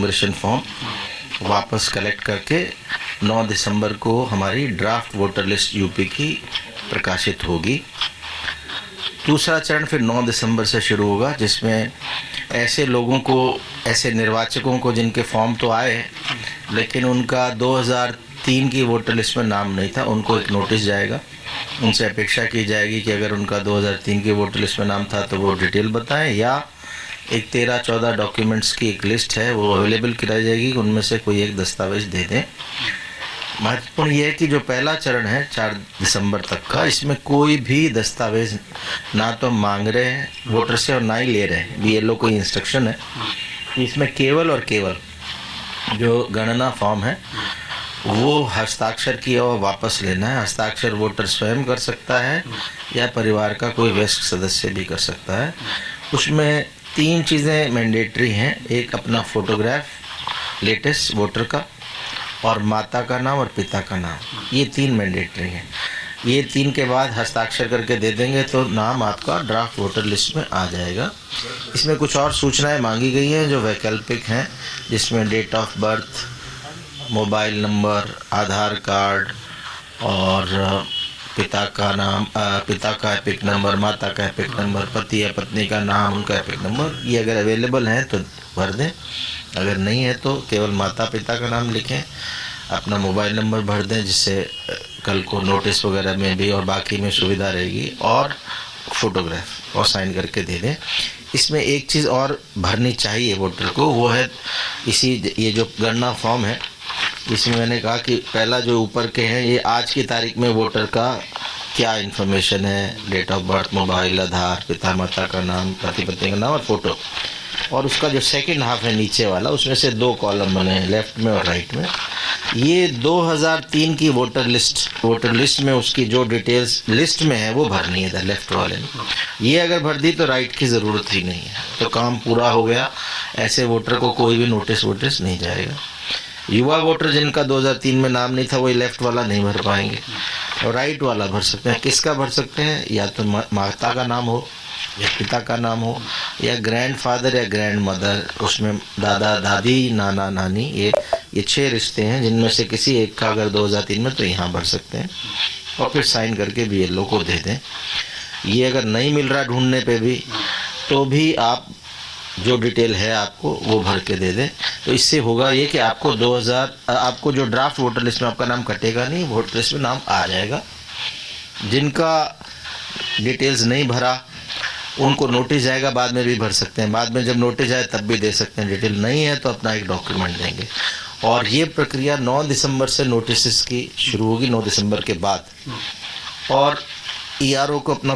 Inauguration form वापस collect करके 9 दिसंबर को हमारी ड्राफ्ट वोटर लिस्ट यूपी की प्रकाशित होगी। दूसरा चरण फिर 9 दिसंबर से शुरू होगा, जिसमें ऐसे लोगों को, ऐसे निर्वाचकों को जिनके फॉर्म तो आए लेकिन उनका 2003 की वोटर लिस्ट में नाम नहीं था, उनको एक नोटिस जाएगा। उनसे अपेक्षा की जाएगी कि अगर उनका 2003 की वोटर लिस्ट में नाम था तो वो डिटेल बताएं, या एक 13-14 डॉक्यूमेंट्स की एक लिस्ट है वो अवेलेबल कराई जाएगी, उनमें से कोई एक दस्तावेज़ दे दें। महत्वपूर्ण ये है कि जो पहला चरण है 4 दिसंबर तक का, इसमें कोई भी दस्तावेज ना तो मांग रहे हैं वोटर से और ना ही ले रहे हैं, BLO कोई इंस्ट्रक्शन है। इसमें केवल और केवल जो गणना फॉर्म है वो हस्ताक्षर किया और वापस लेना है। हस्ताक्षर वोटर स्वयं कर सकता है या परिवार का कोई वयस्क सदस्य भी कर सकता है। उसमें 3 चीज़ें मैंडेटरी हैं, एक अपना फोटोग्राफ लेटेस्ट वोटर का, और माता का नाम और पिता का नाम, ये 3 मैंडेटरी हैं। ये 3 के बाद हस्ताक्षर करके दे देंगे तो नाम आपका ड्राफ्ट वोटर लिस्ट में आ जाएगा। इसमें कुछ और सूचनाएं मांगी गई हैं जो वैकल्पिक हैं, जिसमें date of birth, mobile number, Aadhaar card और पिता का नाम, पिता का एपिक नंबर, माता का एपिक नंबर, पति या पत्नी का नाम, उनका एपिक नंबर, ये अगर अवेलेबल हैं तो भर दें। अगर नहीं है तो केवल माता पिता का नाम लिखें, अपना मोबाइल नंबर भर दें, जिससे कल को नोटिस वगैरह में भी और बाकी में सुविधा रहेगी, और फोटोग्राफ और साइन करके दे दें। इसमें एक चीज़ और भरनी चाहिए वोटर को, वो है ये जो गणना फॉर्म है, इसमें मैंने कहा कि पहला जो ऊपर के हैं ये आज की तारीख में वोटर का क्या इन्फॉर्मेशन है, डेट ऑफ बर्थ, मोबाइल, आधार, पिता माता का नाम, पति पत्नी का नाम और फोटो। और उसका जो सेकंड हाफ है नीचे वाला, उसमें से 2 कॉलम बने हैं, लेफ्ट में और राइट में। ये 2003 की वोटर लिस्ट में उसकी जो डिटेल्स लिस्ट में है वो भरनी है, लेफ्ट वाले में। ये अगर भर दी तो राइट की ज़रूरत ही नहीं है, तो काम पूरा हो गया। ऐसे वोटर को कोई भी नोटिस नहीं जाएगा। युवा वोटर जिनका 2003 में नाम नहीं था, वही लेफ्ट वाला नहीं भर पाएंगे और राइट वाला भर सकते हैं। किसका भर सकते हैं? या तो माता का नाम हो या पिता का नाम हो, या ग्रैंडफादर या ग्रैंड मदर, उसमें दादा दादी, नाना नानी, ये 6 रिश्ते हैं, जिनमें से किसी एक का अगर 2003 में, तो यहाँ भर सकते हैं और फिर साइन करके BLO को दे दें। ये अगर नहीं मिल रहा ढूंढने पे भी, तो भी आप जो डिटेल है आपको वो भर के दे दें। तो इससे होगा ये कि आपको आपको जो ड्राफ्ट वोटर लिस्ट में आपका नाम कटेगा नहीं, वोटर लिस्ट में नाम आ जाएगा। जिनका डिटेल्स नहीं भरा उनको नोटिस जाएगा, बाद में भी भर सकते हैं, बाद में जब नोटिस आए तब भी दे सकते हैं। डिटेल नहीं है तो अपना एक डॉक्यूमेंट देंगे। और ये प्रक्रिया 9 दिसंबर से नोटिस की शुरू होगी, 9 दिसंबर के बाद। और ERO को अपना